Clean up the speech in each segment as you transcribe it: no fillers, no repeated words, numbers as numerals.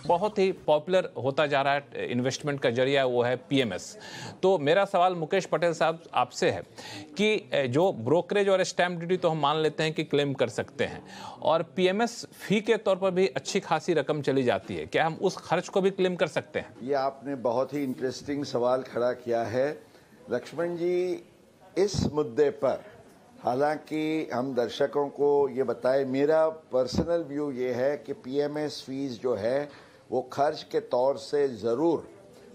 बहुत ही पॉपुलर होता जा रहा है इन्वेस्टमेंट का जरिया, वो है पीएमएस। तो मेरा सवाल मुकेश पटेल साहब आपसे है कि जो ब्रोकरेज और स्टैंप ड्यूटी तो हम मान लेते हैं कि क्लेम कर सकते हैं, और पीएमएस फी के तौर पर भी अच्छी खासी रकम चली जाती है, क्या हम उस खर्च को भी क्लेम कर सकते हैं? ये आपने बहुत ही इंटरेस्टिंग सवाल खड़ा किया है लक्ष्मण जी। इस मुद्दे पर हालांकि हम दर्शकों को ये बताएं, मेरा पर्सनल व्यू ये है कि पीएमएस फीस जो है वो खर्च के तौर से ज़रूर,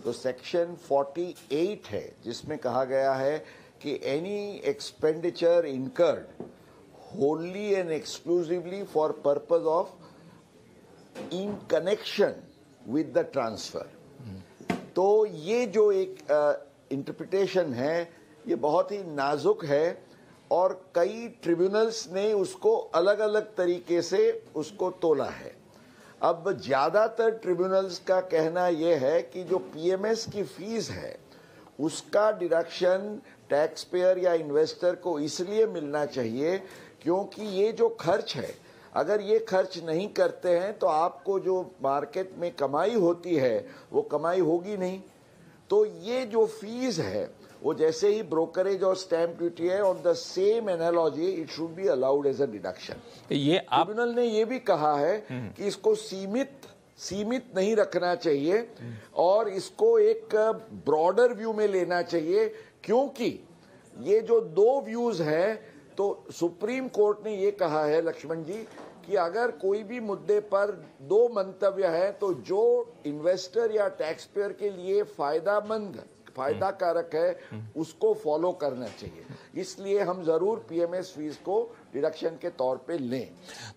तो सेक्शन 48 है जिसमें कहा गया है कि any expenditure incurred wholly and exclusively for purpose of in connection with the transfer। तो ये जो एक इंटरप्रिटेशन है ये बहुत ही नाजुक है और कई ट्रिब्यूनल्स ने उसको अलग अलग तरीके से उसको तोला है। अब ज़्यादातर ट्रिब्यूनल्स का कहना यह है कि जो पीएमएस की फीस है उसका डिडक्शन टैक्स पेयर या इन्वेस्टर को इसलिए मिलना चाहिए क्योंकि ये जो खर्च है, अगर ये खर्च नहीं करते हैं तो आपको जो मार्केट में कमाई होती है वो कमाई होगी नहीं। तो ये जो फीस है वो जैसे ही ब्रोकरेज और स्टैंप ड्यूटी है, on the same analogy it should be allowed as a deduction. ये ट्रिब्यूनल ने ये भी कहा है कि इसको सीमित नहीं रखना चाहिए और इसको एक ब्रॉडर व्यू में लेना चाहिए, क्योंकि ये जो दो व्यूज हैं, तो सुप्रीम कोर्ट ने ये कहा है लक्ष्मण जी कि अगर कोई भी मुद्दे पर दो मंतव्य है तो जो इन्वेस्टर या टैक्स पेयर के लिए फायदा कारक है उसको फॉलो करना चाहिए। इसलिए हम जरूर पीएमएस फीस को डिडक्शन के तौर पे लें।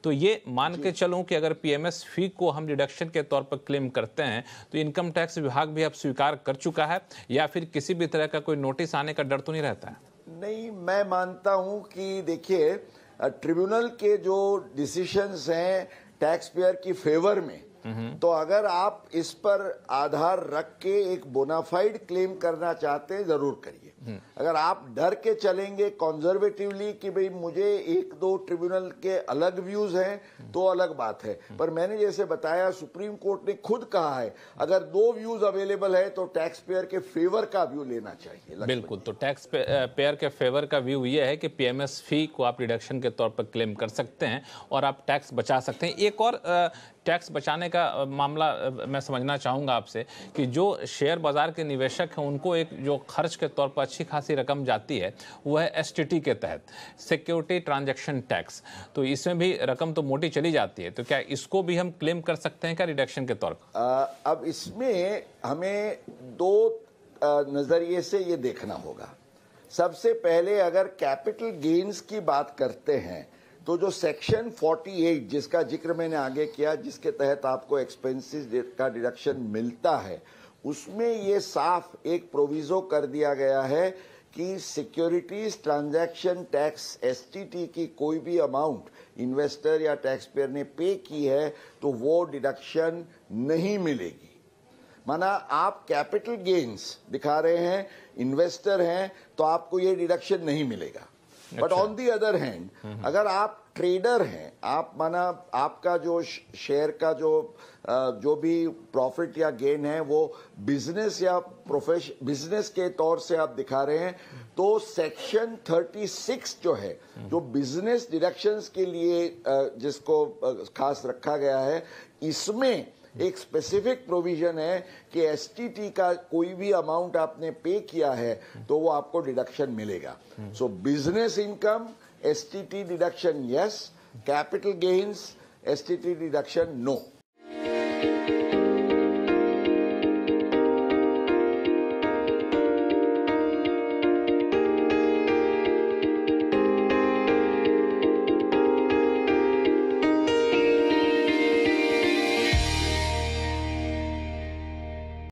तो ये मान के चलूं कि अगर पीएमएस फी को हम डिडक्शन के तौर पर क्लेम करते हैं तो इनकम टैक्स विभाग भी अब स्वीकार कर चुका है, या फिर किसी भी तरह का कोई नोटिस आने का डर तो नहीं रहता है? नहीं, मैं मानता हूं कि देखिए ट्रिब्यूनल के जो डिसीशंस हैं टैक्स पेयर की फेवर में, तो अगर आप इस पर आधार रख के एक बोनाफाइड क्लेम करना चाहते हैं जरूर करिए। अगर आप डर के चलेंगे कंजर्वेटिवली कि भाई मुझे एक दो ट्रिब्यूनल के अलग व्यूज हैं तो अलग बात है, पर मैंने जैसे बताया सुप्रीम कोर्ट ने खुद कहा है अगर दो व्यूज अवेलेबल है तो टैक्स पेयर के फेवर का व्यू लेना चाहिए। बिल्कुल, तो टैक्स पेयर के फेवर का व्यू ये है कि पीएमएस फी को आप डिडक्शन के तौर पर क्लेम कर सकते हैं और आप टैक्स बचा सकते हैं। एक और टैक्स बचाने का मामला मैं समझना चाहूँगा आपसे कि जो शेयर बाजार के निवेशक हैं उनको एक जो खर्च के तौर पर अच्छी खासी रकम जाती है वो है एसटीटी के तहत, सिक्योरिटी ट्रांजैक्शन टैक्स। तो इसमें भी रकम तो मोटी चली जाती है, तो क्या इसको भी हम क्लेम कर सकते हैं क्या रिडक्शन के तौर पर? अब इसमें हमें दो नजरिए से ये देखना होगा। सबसे पहले अगर कैपिटल गेन्स की बात करते हैं तो जो सेक्शन 48 जिसका जिक्र मैंने आगे किया, जिसके तहत आपको एक्सपेंसेस का डिडक्शन मिलता है, उसमें ये साफ एक प्रोविजो कर दिया गया है कि सिक्योरिटीज ट्रांजैक्शन टैक्स एसटीटी की कोई भी अमाउंट इन्वेस्टर या टैक्स पेयर ने पे की है तो वो डिडक्शन नहीं मिलेगी। माना आप कैपिटल गेन्स दिखा रहे हैं, इन्वेस्टर हैं, तो आपको ये डिडक्शन नहीं मिलेगा। But on the other hand अगर आप ट्रेडर हैं, आप माना आपका जो शेयर का जो भी प्रॉफिट या गेन है वो बिजनेस या बिजनेस के तौर से आप दिखा रहे हैं, तो सेक्शन 36 जो है जो बिजनेस डिडक्शंस के लिए जिसको खास रखा गया है, इसमें एक स्पेसिफिक प्रोविजन है कि एसटीटी का कोई भी अमाउंट आपने पे किया है तो वो आपको डिडक्शन मिलेगा। So business income STT deduction yes, capital gains STT deduction no.